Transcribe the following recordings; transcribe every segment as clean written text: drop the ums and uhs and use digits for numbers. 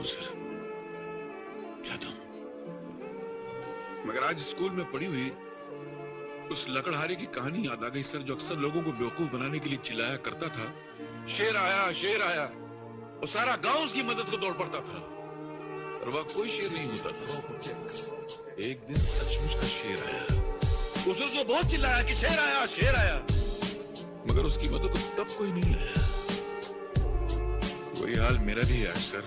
हूँ सर, चाहता हूँ, मगर आज स्कूल में पढ़ी हुई उस लकड़हारे की कहानी याद आ गई सर, जो अक्सर लोगों को बेवकूफ बनाने के लिए चिल्लाया करता था, शेर आया शेर आया, और सारा गांव उसकी मदद को दौड़ पड़ता था, और वह कोई शेर नहीं होता था। एक दिन सचमुच का शेर आया, उसने तो बहुत चिल्लाया कि शेर आया, मगर उसकी मदद को तब कोई नहीं आया। वही हाल मेरा भी है सर।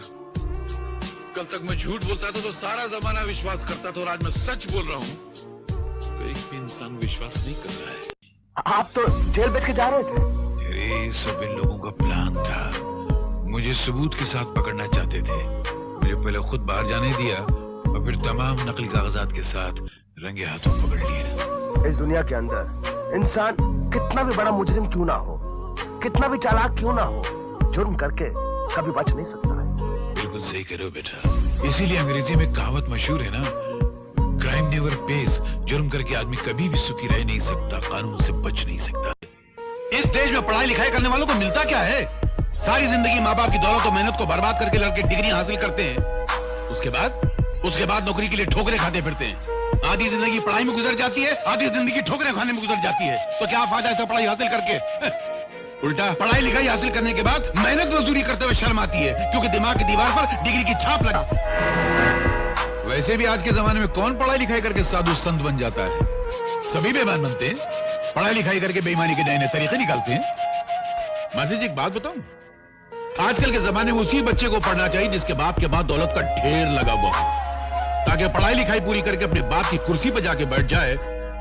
कल तक मैं झूठ बोलता था तो सारा जमाना विश्वास करता था, और आज मैं सच बोल रहा हूँ तो एक भी इंसान विश्वास नहीं कर रहा है। आप तो जेल बैठ के जा रहे थे। अरे सब इन लोगों का प्लान था, मुझे सबूत के साथ पकड़ना चाहते थे। मुझे पहले खुद बाहर जाने दिया और फिर तमाम नकली कागजात के साथ रंगे हाथों पकड़ लिया। इस दुनिया के अंदर इंसान कितना भी बड़ा मुजरिम क्यों ना हो, कितना भी चालाक क्यों ना हो, जुर्म करके कभी बच नहीं सकता है। बिल्कुल सही कह रहे हो बेटा, इसीलिए अंग्रेजी में कहावत मशहूर है ना, क्राइम नेवर पेज। जुर्म करके आदमी कभी भी सुखी रह नहीं सकता, कानून से बच नहीं सकता। इस देश में पढ़ाई लिखाई करने वालों को मिलता क्या है? सारी जिंदगी माँ बाप की दौलत और मेहनत को बर्बाद करके लड़के डिग्री हासिल करते हैं, उसके बाद नौकरी के लिए ठोकरें खाते फिरते हैं। आधी जिंदगी पढ़ाई में गुजर जाती है, आधी जिंदगी ठोकरें खाने में गुजर जाती है। तो क्या फायदा है पढ़ाई हासिल करके? उल्टा पढ़ाई लिखाई हासिल करने के बाद मेहनत मजदूरी करते हुए शर्म आती है, क्योंकि दिमाग की दीवार पर डिग्री की छाप लगा। वैसे भी आज के जमाने में कौन पढ़ाई लिखाई करके साधु संत बन जाता है? सभी बेईमान बनते हैं, पढ़ाई लिखाई करके बेईमानी के नए नए तरीके निकालते हैं। मासी जी एक बात बताऊं, आजकल के जमाने में उसी बच्चे को पढ़ना चाहिए जिसके बाप के बाद दौलत का ढेर लगा हुआ हो, ताकि पढ़ाई लिखाई पूरी करके अपने बाप की कुर्सी पर जाके बैठ जाए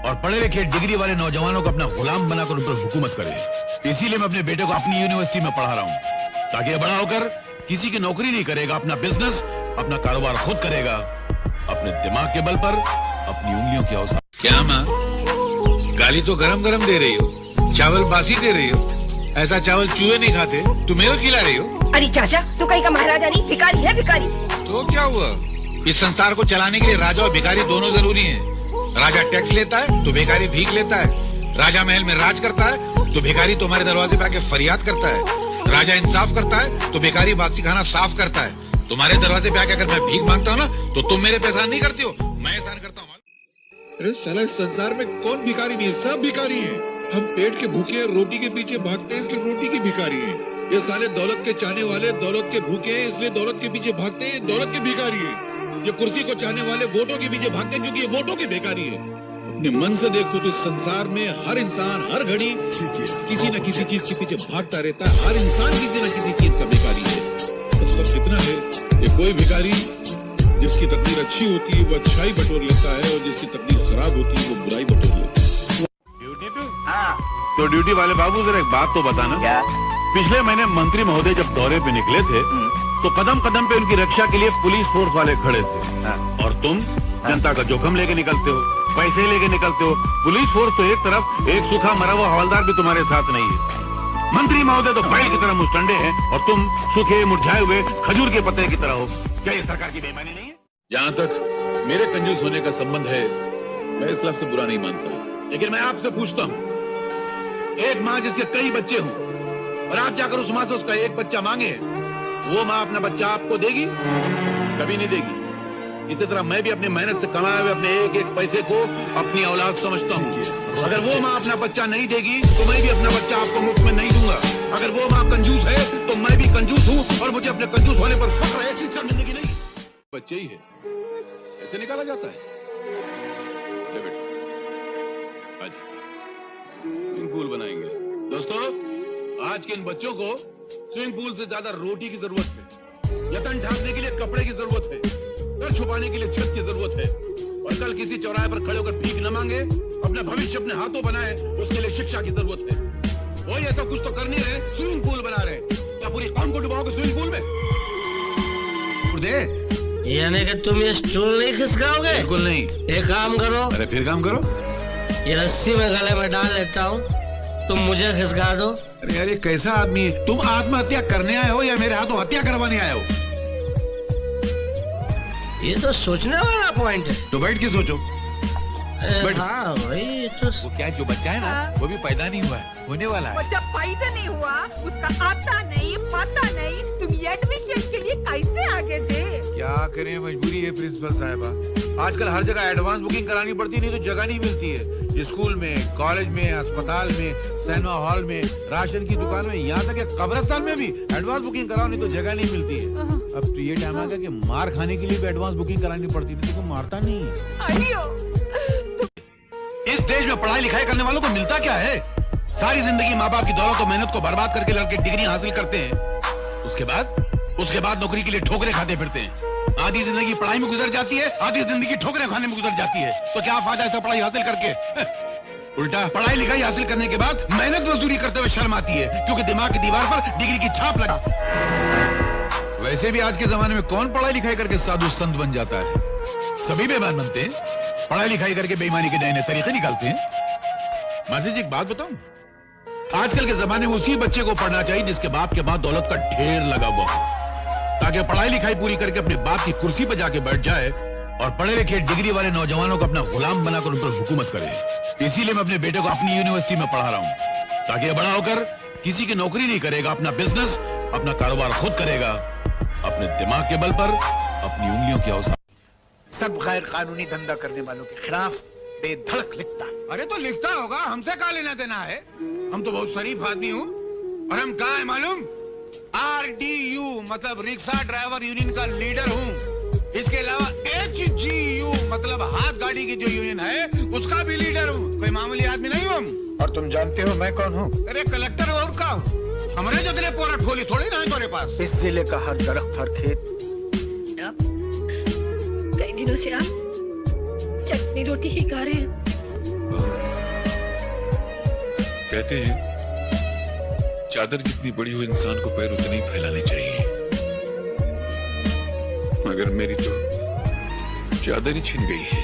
और पढ़े लिखे डिग्री वाले नौजवानों को अपना गुलाम बनाकर उन पर हुकूमत करे। इसीलिए मैं अपने बेटे को अपनी यूनिवर्सिटी में पढ़ा रहा हूं, ताकि ये बड़ा होकर किसी की नौकरी नहीं करेगा, अपना बिजनेस, अपना कारोबार खुद करेगा, अपने दिमाग के बल पर, अपनी उंगलियों की औसत। क्या माँ, गाली तो गरम गरम दे रही हो, चावल बासी दे रही हो, ऐसा चावल चूहे नहीं खाते, तुम मेरे को खिला रही हो। अरे चाचा, तू कहीं का महाराजा नहीं, भिखारी है भिखारी। तो क्या हुआ, इस संसार को चलाने के लिए राजा और भिखारी दोनों जरूरी हैं। राजा टैक्स लेता है तो भिखारी भीख लेता है, राजा महल में राज करता है तो भिखारी तुम्हारे दरवाजे पे आके फरियाद करता है, राजा इंसाफ करता है तो भिखारी बासी खाना साफ करता है। तुम्हारे दरवाजे पे आके अगर मैं भीख मांगता हूँ ना तो तुम मेरे पे एहसान नहीं करती हो, मैं एहसान करता हूँ। अरे साला इस संसार में कौन भिखारी नहीं है, सब भिखारी हैं। हम पेट के भूखे हैं, रोटी के पीछे भागते हैं, इसलिए रोटी की भिखारी हैं। ये साले दौलत के चाहने वाले दौलत के भूखे हैं, इसलिए दौलत के पीछे भागते हैं, दौलत के भिखारी हैं। ये कुर्सी को चाहने वाले वोटों के पीछे भागते हैं, क्योंकि ये वोटों के भिखारी है। अपने मन से देखो तो इस संसार में हर इंसान हर घड़ी किसी न किसी चीज के पीछे भागता रहता है, हर इंसान किसी न किसी चीज का भिखारी है। बस फर्क इतना है कि कोई भिखारी जिसकी तकदीर अच्छी होती है वो अच्छाई बटोर लेता है, और जिसकी तकदीर खराब होती है वो बुराई बटोर लेता है। ड्यूटी पे? हाँ। तो ड्यूटी वाले बाबू जरा एक बात तो बताना। क्या? पिछले महीने मंत्री महोदय जब दौरे पे निकले थे तो कदम कदम पे उनकी रक्षा के लिए पुलिस फोर्स वाले खड़े थे। हाँ। और तुम जनता का जोखिम लेके निकलते हो, पैसे लेके निकलते हो। पुलिस फोर्स तो एक तरफ, एक सूखा मरा हुआ हवलदार भी तुम्हारे साथ नहीं है। मंत्री महोदय तो बैल की तरह मुस्टंडे हैं और तुम सूखे मुरझाए हुए खजूर के पत्ते की तरह हो। क्या ये सरकार की बेईमानी नहीं है? जहाँ तक मेरे कंजूस होने का संबंध है, मैं इस लफ्ज़ से बुरा नहीं मानता, लेकिन मैं आपसे पूछता हूँ, एक माँ जिसके कई बच्चे हों और आप जाकर उस माँ से उसका एक बच्चा मांगे, वो माँ अपना बच्चा आपको देगी? कभी नहीं देगी। इसी तरह मैं भी अपनी मेहनत से कमाए हुए अपने एक एक पैसे को अपनी औलाद समझता हूँ। अगर वो माँ अपना बच्चा नहीं देगी तो मैं भी अपना बच्चा आपको मुफ्त में नहीं दूंगा। अगर वो माँ कंजूस है तो मैं भी कंजूस हूँ, और मुझे अपने कंजूस होने पर फख्र है, शर्मिंदगी नहीं। बच्चे ही है, ऐसे निकाला जाता है। आज स्विमिंग पूल बनाएंगे। दोस्तों, आज के इन बच्चों को स्विमिंग पूल से ज्यादा रोटी की जरूरत है, यतन ढांकने के लिए कपड़े की जरूरत है, घर छुपाने के लिए छत की जरूरत है, और कल किसी चौराहे पर खड़े होकर भीख न मांगे, अपना भविष्य अपने हाथों बनाए, उसके लिए शिक्षा की जरूरत है। वही ऐसा कुछ तो कर नहीं रहे, स्विमिंग पूल बना रहे। क्या पूरी कौम को डुबाओगे स्विमिंग पूल में? यानी कि तुम ये स्टूल नहीं खिसकाओगे? बिल्कुल नहीं। एक काम करो। अरे फिर काम करो। ये रस्सी में गले में डाल लेता हूँ, तुम मुझे खिसका दो। अरे यार ये कैसा आदमी है? तुम आत्महत्या करने आए हो या मेरे हाथों हत्या करवाने आए हो? ये तो सोचने वाला पॉइंट है। तो बैठ के सोचो। हाँ वही तो। वो क्या, जो बच्चा है ना, वो भी पैदा नहीं हुआ है, होने वाला है। जब पैदा नहीं हुआ, उसका आता नहीं पता नहीं, तुम ये एडमिशन के लिए कैसे आगे थे? क्या करें, मजबूरी है प्रिंसिपल साहिबा। आजकल हर जगह एडवांस बुकिंग करानी पड़ती, नहीं तो जगह नहीं मिलती है। स्कूल में, कॉलेज में, अस्पताल में, सिनेमा हॉल में, राशन की दुकान में, यहाँ तक कि कब्रिस्तान में भी एडवांस बुकिंग कराओ, नहीं तो जगह नहीं मिलती है। अब तो ये टाइम आ गया कि मार खाने के लिए भी एडवांस बुकिंग करानी पड़ती है, तो मारता नहीं है। इस देश में पढ़ाई लिखाई करने वालों को मिलता क्या है? सारी जिंदगी माँ बाप की दौलत और मेहनत को बर्बाद करके लड़के डिग्री हासिल करते हैं। उसके बाद नौकरी के लिए ठोकरे खाते फिरते हैं। आधी जिंदगी पढ़ाई में गुजर जाती है, आधी जिंदगी ठोकरे खाने में गुजर जाती है। तो क्या फायदा ऐसा पढ़ाई हासिल करके? उल्टा पढ़ाई लिखाई हासिल करने के बाद मेहनत मजदूरी करते हुए शर्म आती है, क्योंकि दिमाग की दीवार पर डिग्री की छाप लगा। वैसे भी आज के जमाने में कौन पढ़ाई लिखाई करके साधु संत बन जाता है? सभी बेईमान बनते हैं, पढ़ाई लिखाई करके बेईमानी के नए नए तरीके निकालते हैं। मासी जी एक बात बताऊं, आजकल के जमाने में उसी बच्चे को पढ़ना चाहिए जिसके बाप के बाद दौलत का ढेर लगा हुआ हो, ताकि पढ़ाई लिखाई पूरी करके अपने बाप की कुर्सी पर जाके बैठ जाए और पढ़े लिखे डिग्री वाले नौजवानों को अपना गुलाम बनाकर उन पर हुकूमत करे। इसीलिए मैं अपने बेटे को अपनी यूनिवर्सिटी में पढ़ा रहा हूं, ताकि बड़ा होकर किसी की नौकरी नहीं करेगा, अपना बिजनेस, अपना कारोबार खुद करेगा, अपने दिमाग के बल पर अपनी उंगलियों की औसत। सब गैर कानूनी धंधा करने वालों के खिलाफ बेधड़क लिखता। अरे तो लिखता होगा, हमसे क्या लेना देना है? हम तो बहुत शरीफ आदमी हूँ, और हम कहाँ है मालूम? RDU मतलब रिक्शा ड्राइवर यूनियन का लीडर हूँ। इसके अलावा HGU मतलब हाथ गाड़ी की जो यूनियन है उसका भी लीडर हूँ। कोई मामूली आदमी नहीं हूँ हम। और तुम जानते हो मैं कौन हूँ? अरे कलेक्टर और का हूँ। हमारे जो तेरे पोरट खोली थोड़ी ना है तुम्हारे पास। इस जिले का हर दरख्त, हर खेत। कई दिनों से आप चटनी रोटी ही खा रहे हैं। कहते हैं चादर जितनी बड़ी हो इंसान को पैर उतने ही फैलाने चाहिए, मगर मेरी तो चादर ही छिन गई है।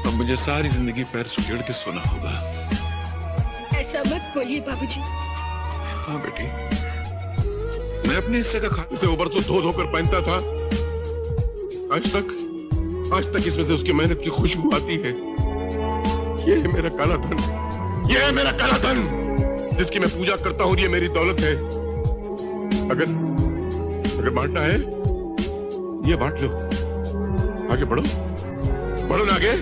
अब मुझे सारी जिंदगी पैर सुखेड़ के सोना होगा। ऐसा मत बोलिए बाबूजी। हाँ बेटी, मैं अपने हिस्से का खाने से ऊपर तो धो धोकर पहनता था। आज तक इसमें से उसकी मेहनत की खुशबू आती है। ये है मेरा काला धन, ये है मेरा काला धन जिसकी मैं पूजा करता हूं। ये मेरी दौलत है। अगर बांटना है ये बांट लो। आगे बढ़ो, बढ़ो ना आगे।